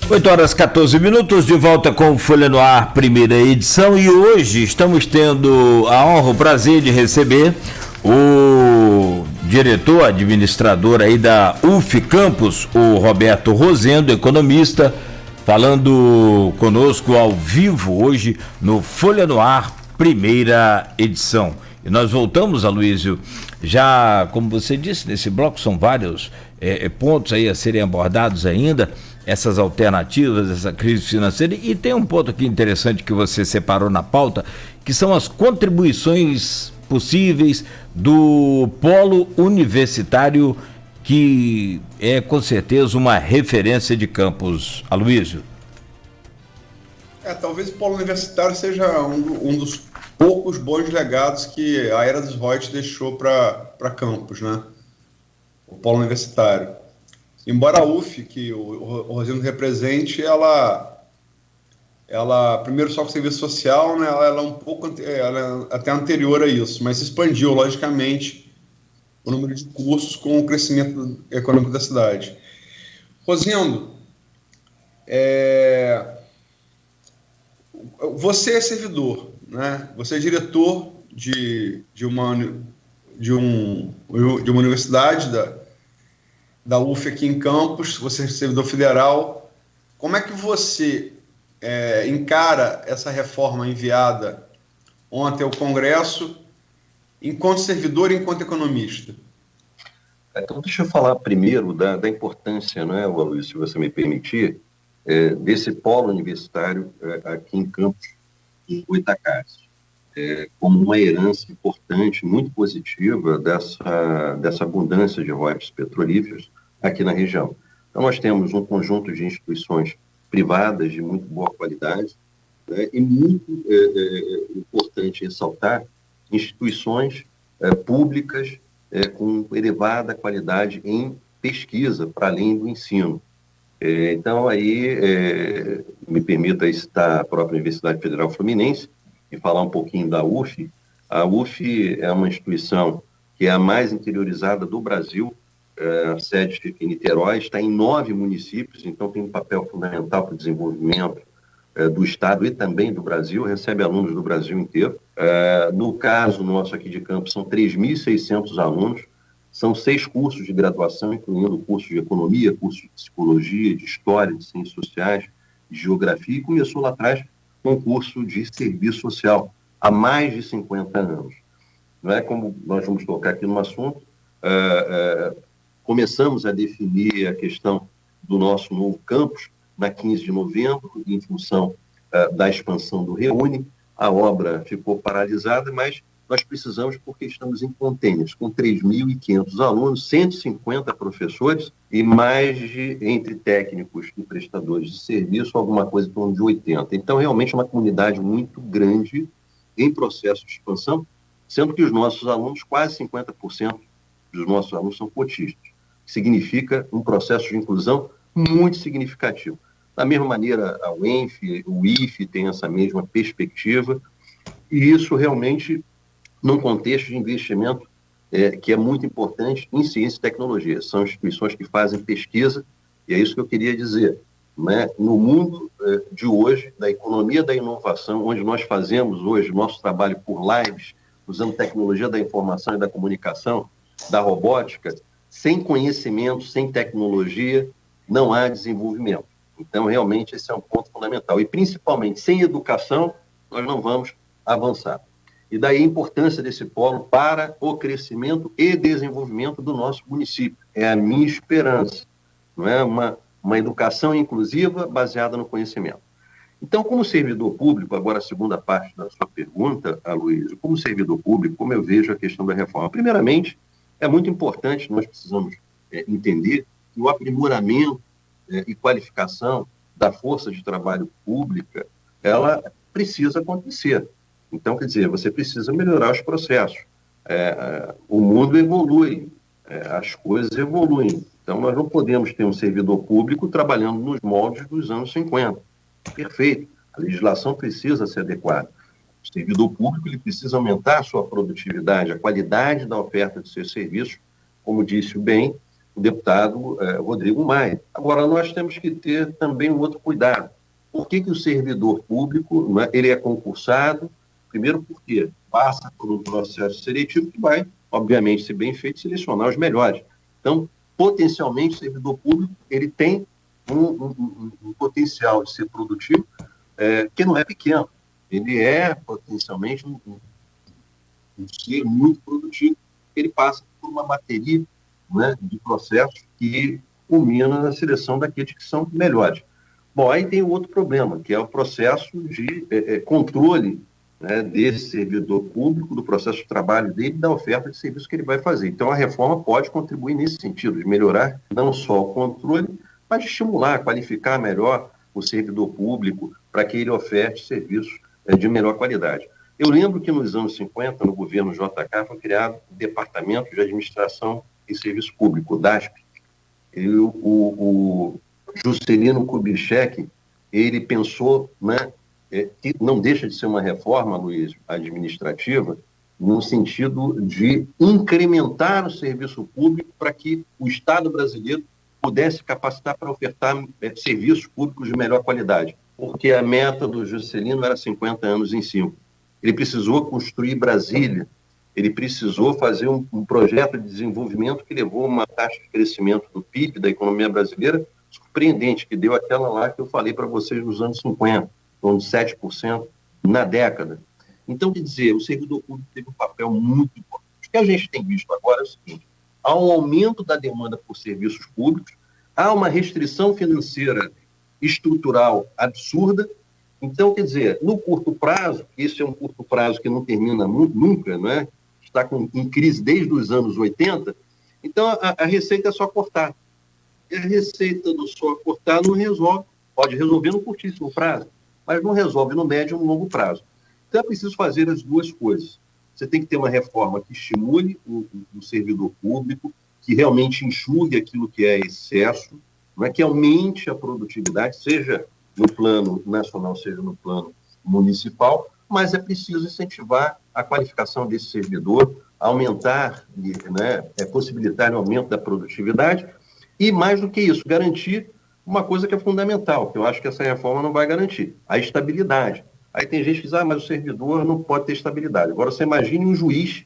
8 horas 14 minutos, de volta com o Folha no Ar, primeira edição, e hoje estamos tendo a honra, o prazer de receber o diretor, administrador aí da UF Campus, o Roberto Rosendo, economista, falando conosco ao vivo hoje no Folha no Ar, primeira edição. E nós voltamos, Aloysio, já, como você disse, nesse bloco são vários pontos aí a serem abordados ainda, essas alternativas, essa crise financeira, e tem um ponto aqui interessante que você separou na pauta, que são as contribuições possíveis do polo universitário, que é com certeza uma referência de Campos. Aloysio. Talvez o polo universitário seja um dos poucos bons legados que a era dos Reut deixou para Campos, né? O polo universitário. Embora a UF, que o Rosendo represente, ela primeiro só com serviço social, né, ela é um pouco ela é até anterior a isso, mas expandiu, logicamente, o número de cursos com o crescimento econômico da cidade. Rosendo, você é servidor, né? Você é diretor de uma universidade da UF aqui em Campos, você é servidor federal. Como é que você encara essa reforma enviada ontem ao Congresso, enquanto servidor e enquanto economista? Então, deixa eu falar primeiro da importância, né, Aloysio, se você me permitir, desse polo universitário aqui em Campos, em Goitacazes, como uma herança importante, muito positiva dessa abundância de royalties petrolíferos aqui na região. Então, nós temos um conjunto de instituições privadas de muito boa qualidade, né, e muito importante ressaltar instituições públicas com elevada qualidade em pesquisa, para além do ensino. Então, aí, me permita citar a própria Universidade Federal Fluminense e falar um pouquinho da UF. A UF é uma instituição que é a mais interiorizada do Brasil. A sede fica em Niterói, está em 9 municípios, então tem um papel fundamental para o desenvolvimento do Estado e também do Brasil, recebe alunos do Brasil inteiro. No caso nosso aqui de Campos, são 3.600 alunos, são 6 cursos de graduação, incluindo curso de economia, curso de psicologia, de história, de ciências sociais, de geografia, e começou lá atrás com um curso de serviço social, há mais de 50 anos. Não é como nós vamos tocar aqui no assunto, começamos a definir a questão do nosso novo campus na 15 de novembro, em função da expansão do Reúne. A obra ficou paralisada, mas nós precisamos, porque estamos em containers, com 3.500 alunos, 150 professores e mais de, entre técnicos e prestadores de serviço, alguma coisa em torno de 80. Então, realmente é uma comunidade muito grande em processo de expansão, sendo que os nossos alunos, quase 50% dos nossos alunos são cotistas, que significa um processo de inclusão muito significativo. Da mesma maneira, a UENF, o IFE tem essa mesma perspectiva, e isso realmente num contexto de investimento que é muito importante em ciência e tecnologia. São instituições que fazem pesquisa, e é isso que eu queria dizer. Né? No mundo de hoje, da economia da inovação, onde nós fazemos hoje nosso trabalho por lives, usando tecnologia da informação e da comunicação, da robótica, sem conhecimento, sem tecnologia, não há desenvolvimento. Então, realmente, esse é um ponto fundamental. E, principalmente, sem educação, nós não vamos avançar. E daí a importância desse polo para o crescimento e desenvolvimento do nosso município. É a minha esperança, não é? Uma educação inclusiva baseada no conhecimento. Então, como servidor público, agora a segunda parte da sua pergunta, Aloysio, como servidor público, como eu vejo a questão da reforma? Primeiramente, é muito importante, nós precisamos entender que o aprimoramento e qualificação da força de trabalho pública, ela precisa acontecer. Então, quer dizer, você precisa melhorar os processos. O mundo evolui, as coisas evoluem. Então, nós não podemos ter um servidor público trabalhando nos moldes dos anos 50. Perfeito. A legislação precisa ser adequada. O servidor público ele precisa aumentar a sua produtividade, a qualidade da oferta de seus serviços, como disse bem, o deputado Rodrigo Maia. Agora, nós temos que ter também um outro cuidado. Por que o servidor público, ele é concursado? Primeiro porque passa por um processo seletivo que vai, obviamente, se bem feito, selecionar os melhores. Então, potencialmente, o servidor público ele tem um potencial de ser produtivo que não é pequeno. Ele é potencialmente um ser muito produtivo. Ele passa por uma bateria de processos que culmina na seleção daqueles que são melhores. Bom, aí tem outro problema, que é o processo de controle desse servidor público, do processo de trabalho dele, da oferta de serviço que ele vai fazer. Então, a reforma pode contribuir nesse sentido, de melhorar não só o controle, mas de estimular, qualificar melhor o servidor público para que ele oferte serviços de melhor qualidade. Eu lembro que nos anos 50, no governo JK, foi criado o Departamento de Administração e Serviço Público, o DASP. E o Juscelino Kubitschek, ele pensou, que não deixa de ser uma reforma, Luiz, administrativa, no sentido de incrementar o serviço público para que o Estado brasileiro pudesse capacitar para ofertar serviços públicos de melhor qualidade. Porque a meta do Juscelino era 50 anos em 5. Ele precisou construir Brasília, ele precisou fazer um projeto de desenvolvimento que levou a uma taxa de crescimento do PIB, da economia brasileira, surpreendente, que deu aquela lá que eu falei para vocês nos anos 50, de 7% na década. Então, quer dizer, o servidor público teve um papel muito importante. O que a gente tem visto agora é o seguinte: há um aumento da demanda por serviços públicos, há uma restrição financeira estrutural absurda. Então, quer dizer, no curto prazo, esse é um curto prazo que não termina nunca, está em crise desde os anos 80, então a receita é só cortar. E a receita do só cortar não resolve, pode resolver no curtíssimo prazo, mas não resolve no médio e no longo prazo. Então é preciso fazer as duas coisas. Você tem que ter uma reforma que estimule o servidor público, que realmente enxugue aquilo que é excesso, que aumente a produtividade, seja no plano nacional, seja no plano municipal, mas é preciso incentivar a qualificação desse servidor, aumentar, possibilitar o aumento da produtividade e, mais do que isso, garantir uma coisa que é fundamental, que eu acho que essa reforma não vai garantir, a estabilidade. Aí tem gente que diz, mas o servidor não pode ter estabilidade. Agora, você imagine um juiz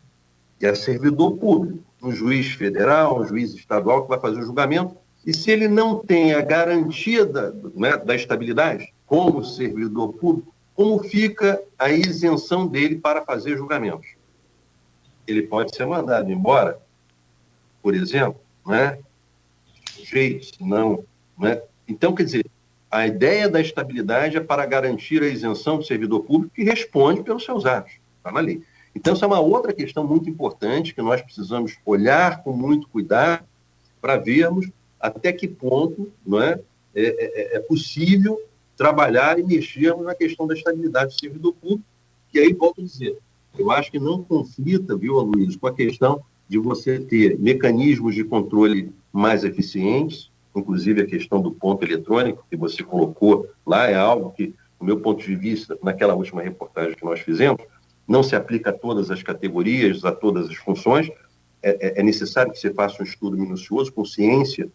que é servidor público, um juiz federal, um juiz estadual que vai fazer o julgamento, e se ele não tem a garantia da estabilidade como servidor público, como fica a isenção dele para fazer julgamentos? Ele pode ser mandado embora, por exemplo, jeito, não. Então, quer dizer, a ideia da estabilidade é para garantir a isenção do servidor público que responde pelos seus atos. Está na lei. Então, essa é uma outra questão muito importante que nós precisamos olhar com muito cuidado para vermos até que ponto é possível trabalhar e mexermos na questão da estabilidade do servidor público, que aí, volto a dizer, eu acho que não conflita, viu, Aloysio, com a questão de você ter mecanismos de controle mais eficientes, inclusive a questão do ponto eletrônico que você colocou lá é algo que, do meu ponto de vista, naquela última reportagem que nós fizemos, não se aplica a todas as categorias, a todas as funções. É necessário que você faça um estudo minucioso, com ciência,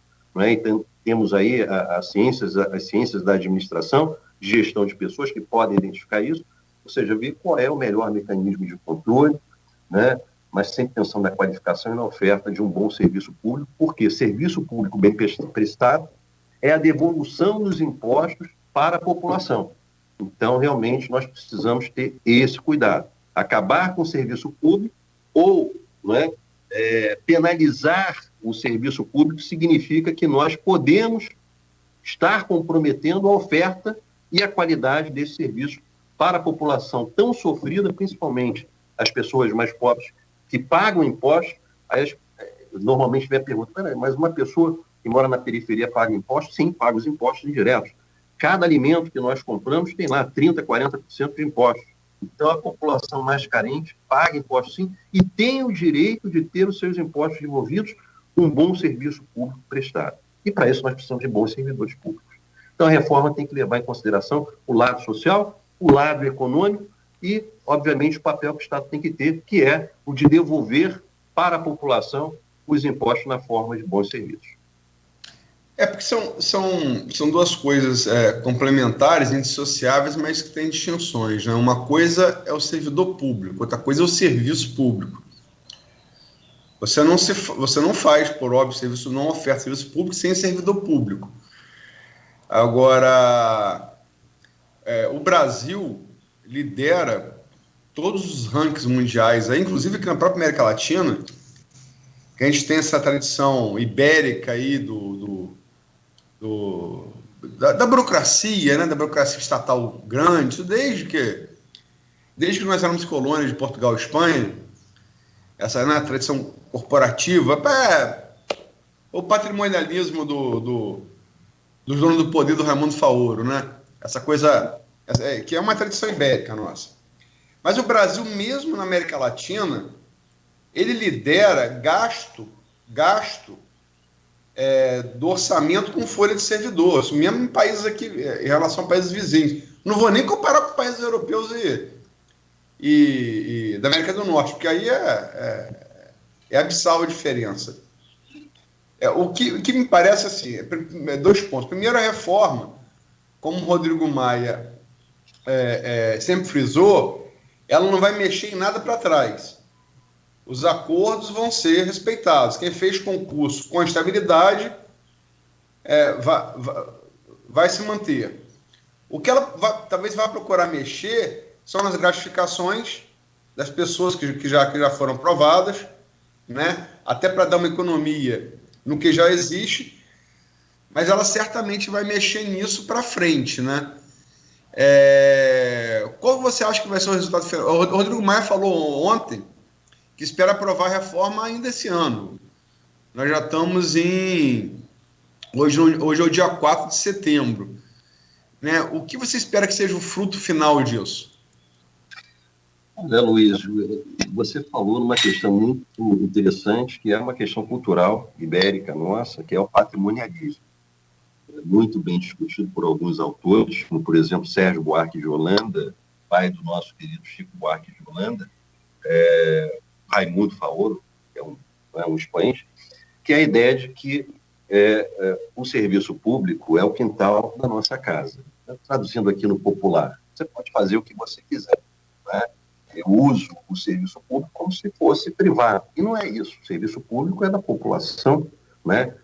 Então, temos aí as ciências da administração, de gestão de pessoas que podem identificar isso, ou seja, ver qual é o melhor mecanismo de controle, mas sem pensão da qualificação e na oferta de um bom serviço público, porque serviço público bem prestado é a devolução dos impostos para a população. Então, realmente, nós precisamos ter esse cuidado. Acabar com o serviço público ou penalizar o serviço público significa que nós podemos estar comprometendo a oferta e a qualidade desse serviço para a população tão sofrida, principalmente as pessoas mais pobres que pagam impostos. Aí normalmente vem a pergunta, mas uma pessoa que mora na periferia paga impostos? Sim, paga os impostos indiretos. Cada alimento que nós compramos tem lá 30%, 40% de impostos. Então, a população mais carente paga impostos sim e tem o direito de ter os seus impostos devolvidos com um bom serviço público prestado. E, para isso, nós precisamos de bons servidores públicos. Então, a reforma tem que levar em consideração o lado social, o lado econômico e, obviamente, o papel que o Estado tem que ter, que é o de devolver para a população os impostos na forma de bons serviços. Porque são duas coisas complementares, indissociáveis, mas que têm distinções, né? Uma coisa é o servidor público, outra coisa é o serviço público. Você não faz, por óbvio, serviço, não oferta serviço público sem servidor público. Agora, o Brasil lidera todos os rankings mundiais, inclusive aqui na própria América Latina, que a gente tem essa tradição ibérica aí da burocracia, né, da burocracia estatal grande, desde que nós éramos colônia de Portugal e Espanha, essa tradição corporativa, o patrimonialismo dos donos do poder do Raimundo Faoro, né? Essa coisa que é uma tradição ibérica nossa. Mas o Brasil, mesmo na América Latina, ele lidera gasto do orçamento com folha de servidor, mesmo em países aqui, em relação a países vizinhos. Não vou nem comparar com países europeus e da América do Norte, porque aí é abissal a diferença. O que me parece assim, dois pontos. Primeiro, a reforma, como o Rodrigo Maia sempre frisou, ela não vai mexer em nada para trás. Os acordos vão ser respeitados. Quem fez concurso com estabilidade vai se manter. O que ela talvez vá procurar mexer são nas gratificações das pessoas que já foram aprovadas, né? Até para dar uma economia no que já existe, mas ela certamente vai mexer nisso para frente, né? Qual você acha que vai ser o resultado final? O Rodrigo Maia falou ontem que espera aprovar a reforma ainda esse ano. Nós já estamos hoje é o dia 4 de setembro. Né? O que você espera que seja o fruto final disso? Luiz, você falou numa questão muito interessante, que é uma questão cultural ibérica nossa, que é o patrimonialismo. Muito bem discutido por alguns autores, como, por exemplo, Sérgio Buarque de Holanda, pai do nosso querido Chico Buarque de Holanda, Raimundo Faoro, que é um expoente, que é a ideia de que o serviço público é o quintal da nossa casa. Traduzindo aqui no popular, você pode fazer o que você quiser, né? Eu uso o serviço público como se fosse privado. E não é isso. O serviço público é da população, né?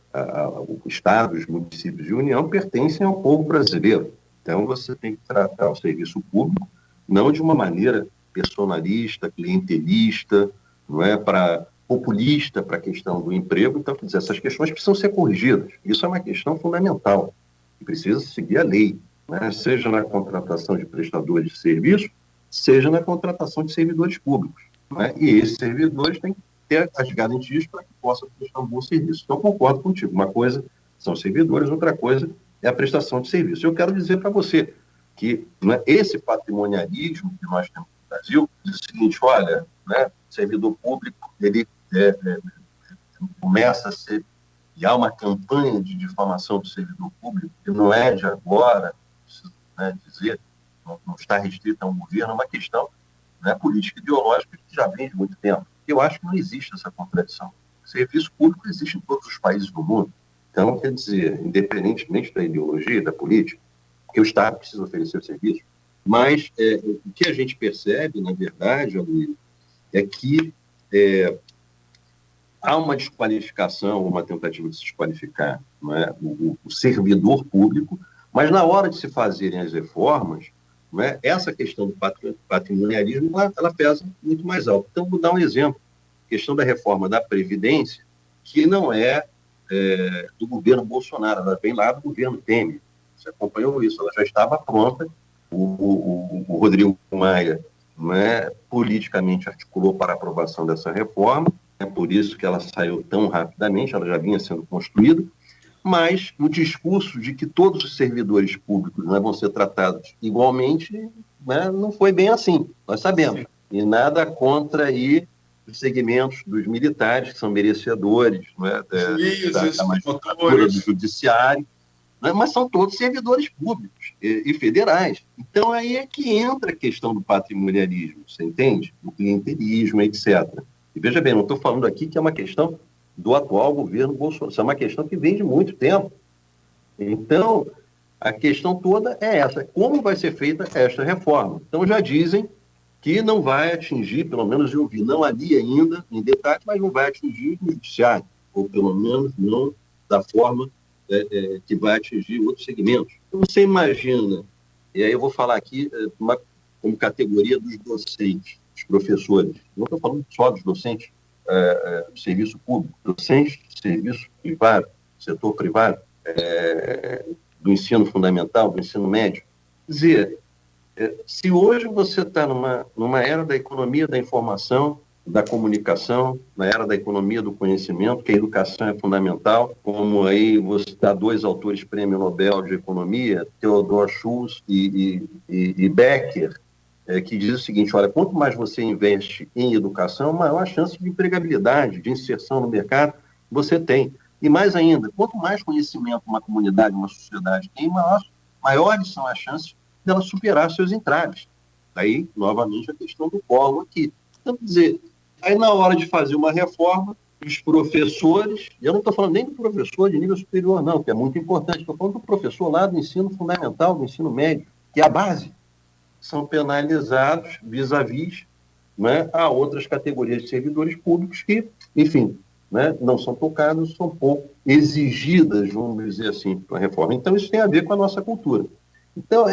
O Estado, os municípios de união pertencem ao povo brasileiro. Então, você tem que tratar o serviço público não de uma maneira personalista, clientelista, não é populista para a questão do emprego. Então, quer dizer, essas questões precisam ser corrigidas. Isso é uma questão fundamental, que precisa seguir a lei, né? Seja na contratação de prestadores de serviço, seja na contratação de servidores públicos, né? E esses servidores têm que ter as garantias para que possam prestar um bom serviço. Então, concordo contigo. Uma coisa são os servidores, outra coisa é a prestação de serviço. Eu quero dizer para você que, né, esse patrimonialismo que nós temos no Brasil diz o seguinte: olha, né, o servidor público, ele começa a ser, e há uma campanha de difamação do servidor público, que não é de agora, preciso, né, dizer, não está restrita a um governo, é uma questão, né, política e ideológica que já vem de muito tempo. Eu acho que não existe essa contradição. O serviço público existe em todos os países do mundo. Então, quer dizer, independentemente da ideologia, da política, que o Estado precisa oferecer o serviço, mas o que a gente percebe, na verdade, Aloysio, é que há uma desqualificação, uma tentativa de se desqualificar, não é, o servidor público, mas na hora de se fazerem as reformas, não é, essa questão do patrimonialismo ela pesa muito mais alto. Então, vou dar um exemplo. A questão da reforma da Previdência, que não é do governo Bolsonaro, ela vem lá do governo Temer. Você acompanhou isso, ela já estava pronta. O Rodrigo Maia, não é, politicamente articulou para a aprovação dessa reforma, é por isso que ela saiu tão rapidamente, ela já vinha sendo construída, mas o discurso de que todos os servidores públicos, né, vão ser tratados igualmente, né, não foi bem assim, nós sabemos. Sim. E nada contra aí os segmentos dos militares, que são merecedores, né, da magistratura, do judiciário, né, mas são todos servidores públicos e federais. Então, aí é que entra a questão do patrimonialismo, você entende? O clientelismo, etc. E veja bem, não estou falando aqui que é uma questão do atual governo Bolsonaro. Isso é uma questão que vem de muito tempo. Então, a questão toda é essa: como vai ser feita esta reforma? Então, já dizem que não vai atingir, pelo menos eu vi, não ali ainda, em detalhe, mas não vai atingir o judiciário, ou pelo menos não da forma que vai atingir outros segmentos. Então, você imagina, e aí eu vou falar aqui como categoria dos docentes, dos professores, não estou falando só dos docentes do serviço público, docentes do serviço privado, setor privado, do ensino fundamental, do ensino médio. Quer dizer, se hoje você está numa era da economia da informação, da comunicação, na era da economia do conhecimento, que a educação é fundamental, como aí você dá 2 autores prêmio Nobel de Economia, Theodor Schultz e Becker, que diz o seguinte: olha, quanto mais você investe em educação, maior a chance de empregabilidade, de inserção no mercado você tem. E mais ainda, quanto mais conhecimento uma comunidade, uma sociedade tem, maiores são as chances dela superar seus entraves. Daí, novamente, a questão do polo aqui. Então, quer dizer, aí na hora de fazer uma reforma, os professores, e eu não estou falando nem do professor de nível superior, não, que é muito importante, estou falando do professor lá do ensino fundamental, do ensino médio, que é a base, são penalizados vis-à-vis, né, a outras categorias de servidores públicos que, enfim, né, não são tocados, são pouco exigidas, vamos dizer assim, para a reforma. Então, isso tem a ver com a nossa cultura. Então,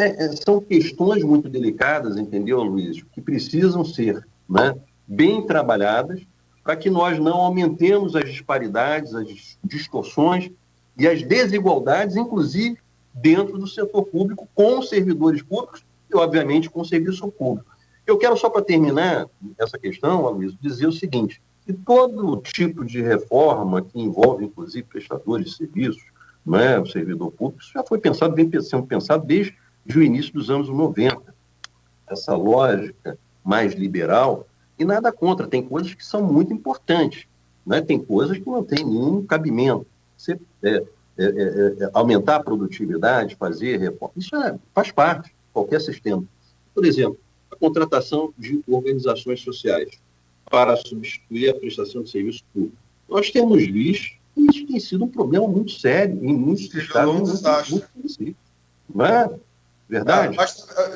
são questões muito delicadas, entendeu, Luiz, que precisam ser, né, bem trabalhadas para que nós não aumentemos as disparidades, as distorções e as desigualdades, inclusive dentro do setor público, com os servidores públicos e, obviamente, com o serviço público. Eu quero, só para terminar essa questão, Luiz, dizer o seguinte: que todo tipo de reforma que envolve, inclusive, prestadores de serviços, né, o servidor público, isso já foi pensado, vem sendo pensado desde o início dos anos 90. Essa lógica mais liberal, e nada contra, tem coisas que são muito importantes, né? Tem coisas que não têm nenhum cabimento. Você aumentar a produtividade, fazer reforma, isso faz parte de qualquer sistema. Por exemplo, a contratação de organizações sociais para substituir a prestação de serviço público. Nós temos visto que isso tem sido um problema muito sério em muitos estados. Não é verdade?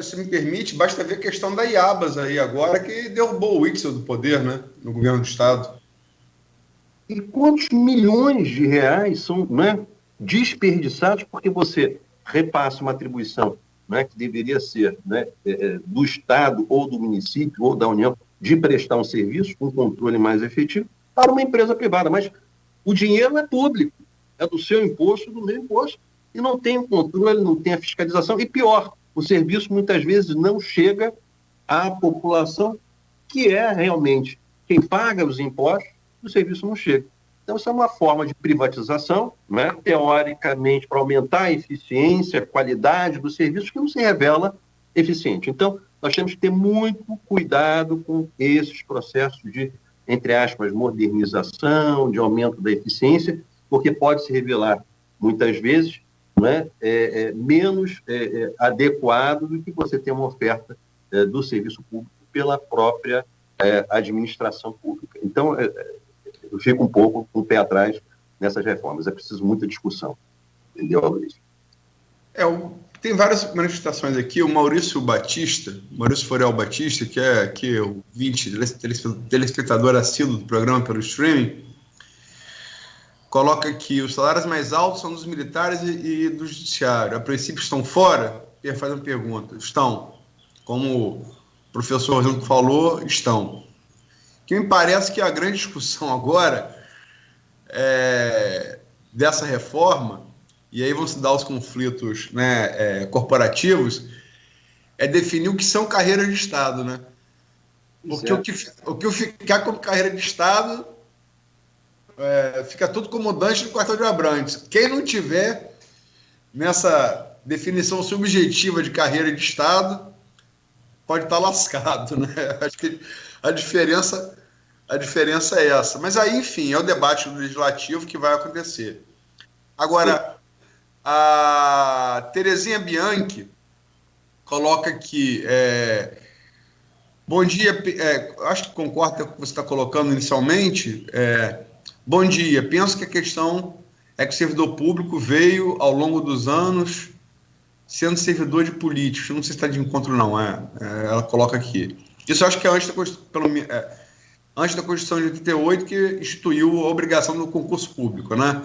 Se me permite, basta ver a questão da IABAS aí agora, que derrubou o Witzel do poder, né, no governo do estado. E quantos milhões de reais são, né, desperdiçados porque você repassa uma atribuição, né, que deveria ser, né, do estado ou do município ou da União, de prestar um serviço com controle mais efetivo para uma empresa privada. Mas o dinheiro é público, é do seu imposto, do meu imposto, e não tem o controle, não tem a fiscalização. E pior, o serviço muitas vezes não chega à população, que é realmente quem paga os impostos, o serviço não chega. Então, isso é uma forma de privatização, né, teoricamente, para aumentar a eficiência, a qualidade do serviço, que não se revela eficiente. Então, nós temos que ter muito cuidado com esses processos de, entre aspas, modernização, de aumento da eficiência, porque pode se revelar, muitas vezes, né, menos adequado do que você ter uma oferta do serviço público pela própria administração pública. Então, eu fico um pouco com o pé atrás nessas reformas. É preciso muita discussão. Entendeu, Luiz? Tem várias manifestações aqui. O Maurício Forel Batista, que é aqui o telespectador assíduo do programa pelo streaming, coloca que os salários mais altos são dos militares e do judiciário. A princípio estão fora? Ele faz uma pergunta. Estão. Como o professor Rinco falou, estão. Que me parece que a grande discussão agora dessa reforma, e aí vão se dar os conflitos, né, corporativos, é definir o que são carreiras de Estado, né? Porque o que ficar como carreira de Estado fica tudo como Dante no Quartel de Abrantes. Quem não tiver nessa definição subjetiva de carreira de Estado pode estar lascado, né? Acho que a diferença é essa. Mas aí, enfim, é o debate legislativo que vai acontecer. Agora, a Terezinha Bianchi coloca aqui, bom dia, acho que concordo com o que você está colocando inicialmente, Bom dia. Penso que a questão é que o servidor público veio, ao longo dos anos, sendo servidor de políticos. Não sei se está de encontro, não. Ela coloca aqui. Isso eu acho que é antes da Constituição de 88, que instituiu a obrigação do concurso público, né?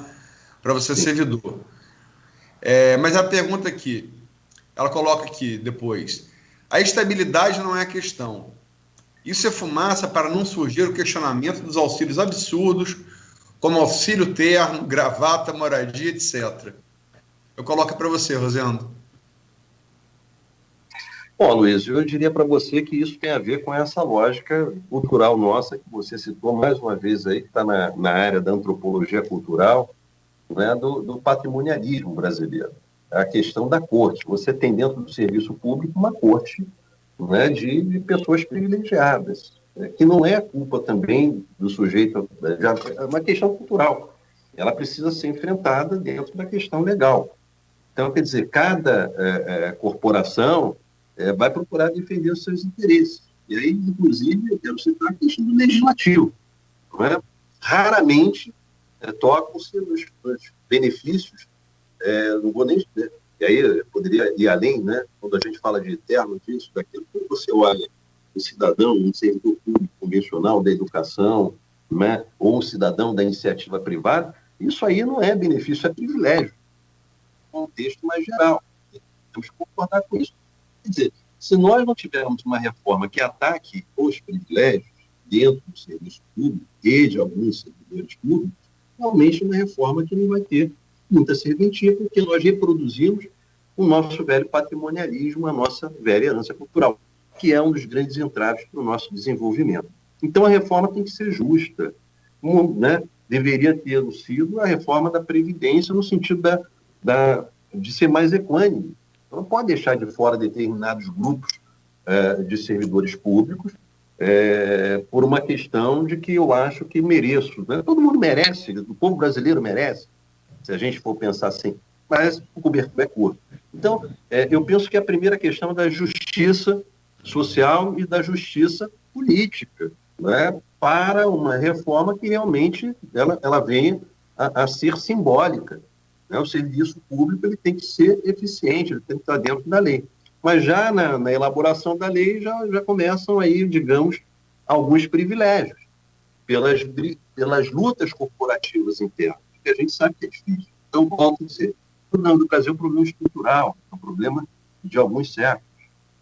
Para você ser servidor. Mas a pergunta aqui, ela coloca aqui depois. A estabilidade não é a questão. Isso é fumaça para não surgir o questionamento dos auxílios absurdos, como auxílio terno, gravata, moradia, etc. Eu coloco para você, Rosendo. Bom, Luiz, eu diria para você que isso tem a ver com essa lógica cultural nossa, que você citou mais uma vez aí, que está na área da antropologia cultural, né, do patrimonialismo brasileiro. A questão da corte. Você tem dentro do serviço público uma corte, né, de pessoas privilegiadas, que não é culpa também do sujeito, é uma questão cultural. Ela precisa ser enfrentada dentro da questão legal. Então, quer dizer, cada corporação vai procurar defender os seus interesses. E aí, inclusive, eu quero citar a questão do legislativo. Não é? Raramente tocam-se nos benefícios, não vou nem... E aí eu poderia ir além, né? Quando a gente fala de terno, disso, daquilo, quando você olha um cidadão, um servidor público convencional da educação, né? Ou um cidadão da iniciativa privada, isso aí não é benefício, é privilégio. Um contexto mais geral. Temos que concordar com isso. Quer dizer, se nós não tivermos uma reforma que ataque os privilégios dentro do serviço público e de alguns servidores públicos, realmente é uma reforma que não vai ter muita serventia, porque nós reproduzimos o nosso velho patrimonialismo, a nossa velha herança cultural, que é um dos grandes entraves para o nosso desenvolvimento. Então, a reforma tem que ser justa, né? Deveria ter sido a reforma da Previdência no sentido de ser mais equânime. Não pode deixar de fora determinados grupos de servidores públicos por uma questão de que eu acho que mereço. Né? Todo mundo merece, o povo brasileiro merece, se a gente for pensar assim, mas o cobertor é curto. Então, eu penso que a primeira questão é da justiça social e da justiça política, né? Para uma reforma que realmente ela venha a ser simbólica. O serviço público ele tem que ser eficiente, ele tem que estar dentro da lei. Mas já na elaboração da lei já começam aí, digamos, alguns privilégios pelas lutas corporativas internas, que a gente sabe que é difícil. Então, volto a dizer, o problema do Brasil é um problema estrutural, é um problema de alguns séculos,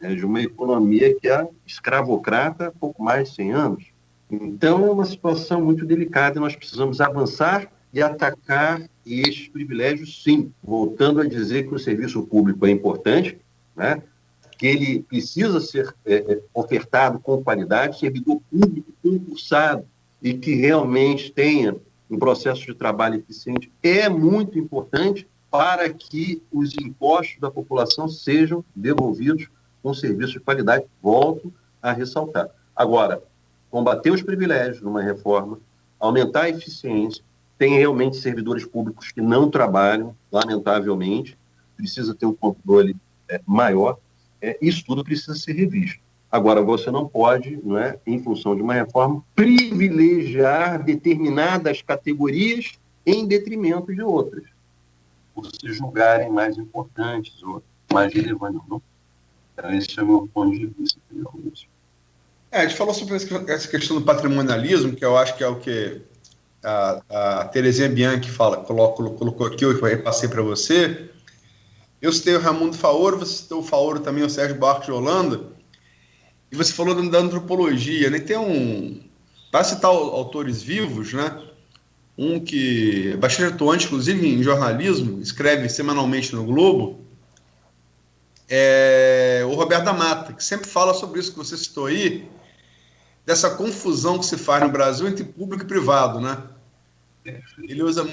de uma economia que é escravocrata há pouco mais de 100 anos. Então, é uma situação muito delicada e nós precisamos avançar e atacar estes privilégios, sim, voltando a dizer que o serviço público é importante, né? Que ele precisa ser ofertado com qualidade, servidor público concursado e que realmente tenha um processo de trabalho eficiente é muito importante para que os impostos da população sejam devolvidos com serviço de qualidade. Volto a ressaltar. Agora, combater os privilégios numa reforma, aumentar a eficiência, tem realmente servidores públicos que não trabalham, lamentavelmente, precisa ter um controle maior, isso tudo precisa ser revisto. Agora, você não pode, em função de uma reforma, privilegiar determinadas categorias em detrimento de outras, por se julgarem mais importantes ou mais relevantes. Não? Então, esse é o meu ponto de vista. A gente falou sobre essa questão do patrimonialismo, que eu acho que é o que a Terezinha Bianchi colocou aqui, eu repassei para você. Eu citei o Raimundo Faoro, você citou o Faoro também, o Sérgio Barco de Holanda, e você falou da antropologia, né? Tem para citar autores vivos, né? Um que é bastante atuante, inclusive em jornalismo, escreve semanalmente no Globo, o Roberto da Mata, que sempre fala sobre isso que você citou aí, dessa confusão que se faz no Brasil entre público e privado, né? Ele usa...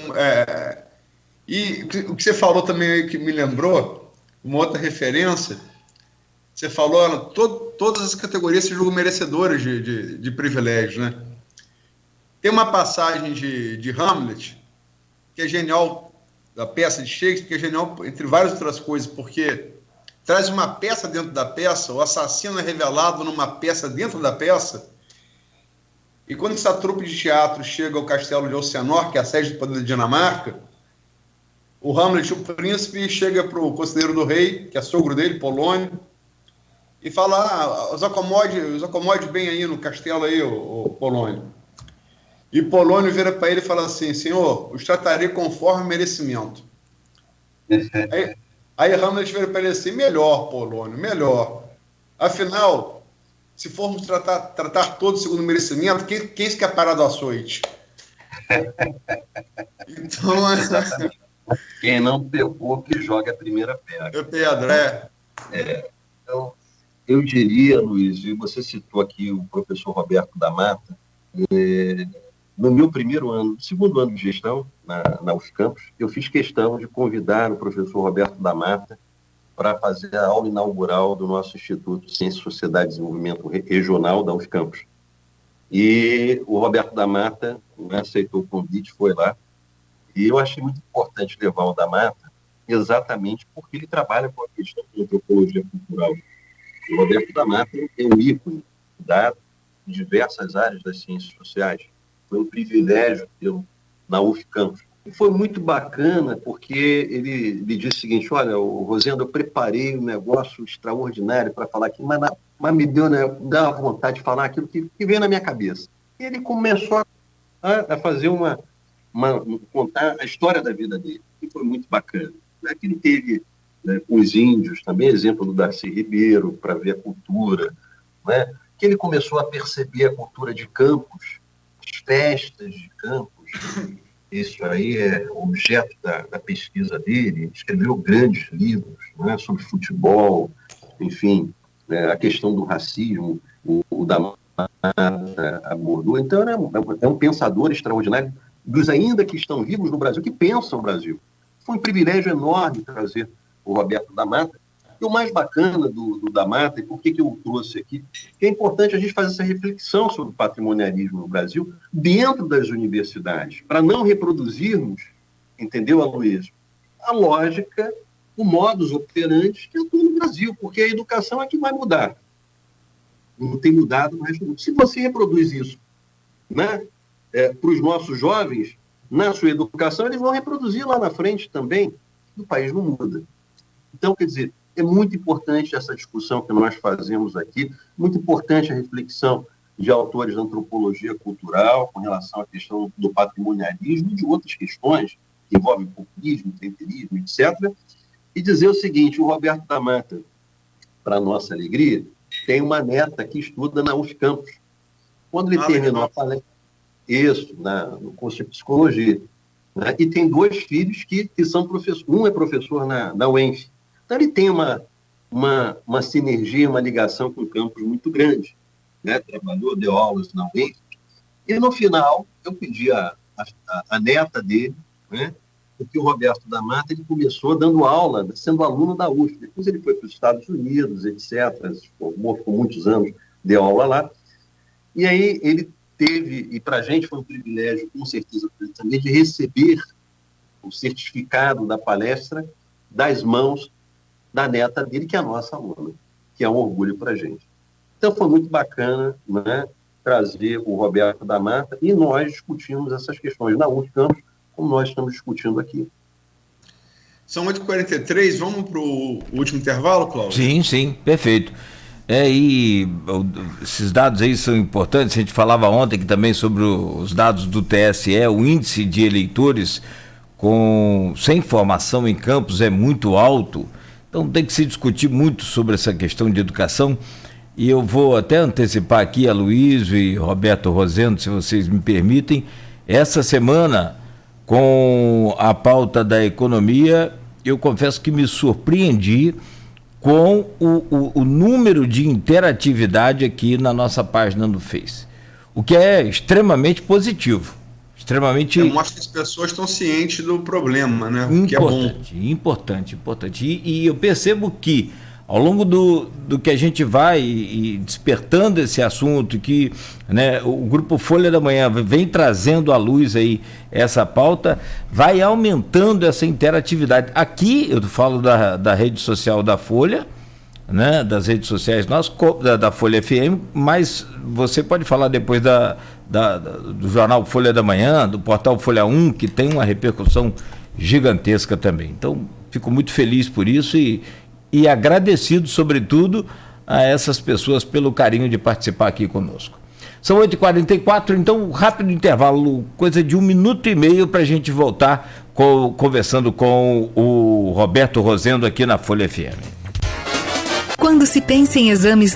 E o que você falou também aí, que me lembrou, uma outra referência, você falou, todas as categorias se julgam merecedoras de privilégios, né? Tem uma passagem de Hamlet, que é genial, da peça de Shakespeare, que é genial, entre várias outras coisas, porque traz uma peça dentro da peça, o assassino é revelado numa peça dentro da peça, E quando essa trupe de teatro chega ao castelo de Oceanor, que é a sede do poder da Dinamarca, o Hamlet, o príncipe, chega para o conselheiro do rei, que é sogro dele, Polônio, e fala, os acomode bem aí no castelo aí, o Polônio. E Polônio vira para ele e fala assim, senhor, os tratarei conforme merecimento. Aí Hamlet vira para ele assim, melhor, Polônio, melhor. Afinal, se formos tratar todos segundo merecimento, quem se quer parar do açoite? Então, quem não pegou, que joga a primeira pedra. Pedra, Então, eu diria, Luiz, e você citou aqui o professor Roberto da Mata, no meu segundo ano de gestão na UFCampus, eu fiz questão de convidar o professor Roberto da Mata para fazer a aula inaugural do nosso Instituto de Ciência, Sociedade e Desenvolvimento Regional da UFCampus. E o Roberto da Mata aceitou o convite, foi lá, e eu achei muito importante levar o da Mata exatamente porque ele trabalha com a questão de antropologia cultural. O Roberto da Mata é um ícone de diversas áreas das ciências sociais. Foi um privilégio tê-lo na UFCampus. E foi muito bacana, porque ele me disse o seguinte, olha, Rosendo, eu preparei um negócio extraordinário para falar aqui, mas me deu, dá vontade de falar aquilo que veio na minha cabeça. E ele começou a fazer contar a história da vida dele, que foi muito bacana. Que ele teve os índios, também exemplo do Darcy Ribeiro, para ver a cultura, que ele começou a perceber a cultura de campos, as festas de campos. Isso aí é objeto da pesquisa dele. Escreveu grandes livros sobre futebol, enfim, a questão do racismo, o da Mata abordou. Então, é um pensador extraordinário dos ainda que estão vivos no Brasil, que pensam o Brasil. Foi um privilégio enorme trazer o Roberto da Mata. E o mais bacana do da Mata, e por que eu trouxe aqui, que é importante a gente fazer essa reflexão sobre o patrimonialismo no Brasil dentro das universidades, para não reproduzirmos, entendeu, Aloysio, a lógica, o modus operandi que atua no Brasil, porque a educação é que vai mudar. Não tem mudado no resto do mundo. Se você reproduz isso para os nossos jovens, na sua educação, eles vão reproduzir lá na frente também, o país não muda. Então, quer dizer, é muito importante essa discussão que nós fazemos aqui, muito importante a reflexão de autores da antropologia cultural com relação à questão do patrimonialismo e de outras questões que envolvem populismo, temperismo, etc. E dizer o seguinte, o Roberto da Mata, para nossa alegria, tem uma neta que estuda na UFCampus. Quando ele terminou a palestra, no curso de psicologia, e tem 2 filhos que são professores, um é professor na UENF. Então, ele tem uma sinergia, uma ligação com o campus muito grande. Trabalhou, deu aulas na UENF. E, no final, eu pedi a neta dele, porque o Roberto da Mata ele começou dando aula, sendo aluno da UF. Depois ele foi para os Estados Unidos, etc. Se formou, ficou muitos anos, deu aula lá. E aí ele teve, e para a gente foi um privilégio, com certeza, também, de receber o certificado da palestra das mãos da neta dele, que é a nossa aluna, que é um orgulho para a gente. Então, foi muito bacana trazer o Roberto da Mata e nós discutimos essas questões na UFCampus, como nós estamos discutindo aqui. São 8h43, vamos para o último intervalo, Cláudio? Sim, perfeito. E esses dados aí são importantes, a gente falava ontem aqui também sobre os dados do TSE, o índice de eleitores sem formação em campos é muito alto, então tem que se discutir muito sobre essa questão de educação, e eu vou até antecipar aqui a Aloysio e Roberto Rosendo, se vocês me permitem, essa semana, com a pauta da economia, eu confesso que me surpreendi com o número de interatividade aqui na nossa página do Face, o que é extremamente positivo. Mostra que as pessoas estão cientes do problema, né? Importante. E eu percebo que, ao longo do que a gente vai e despertando esse assunto, que o Grupo Folha da Manhã vem trazendo à luz aí essa pauta, vai aumentando essa interatividade. Aqui, eu falo da rede social da Folha, né, das redes sociais da Folha FM, mas você pode falar depois do jornal Folha da Manhã, do portal Folha 1, que tem uma repercussão gigantesca também. Então, fico muito feliz por isso e agradecido, sobretudo, a essas pessoas pelo carinho de participar aqui conosco. São 8h44, então, rápido intervalo, coisa de 1 minuto e meio para a gente voltar conversando com o Roberto Rosendo aqui na Folha FM. Quando se pensa em exames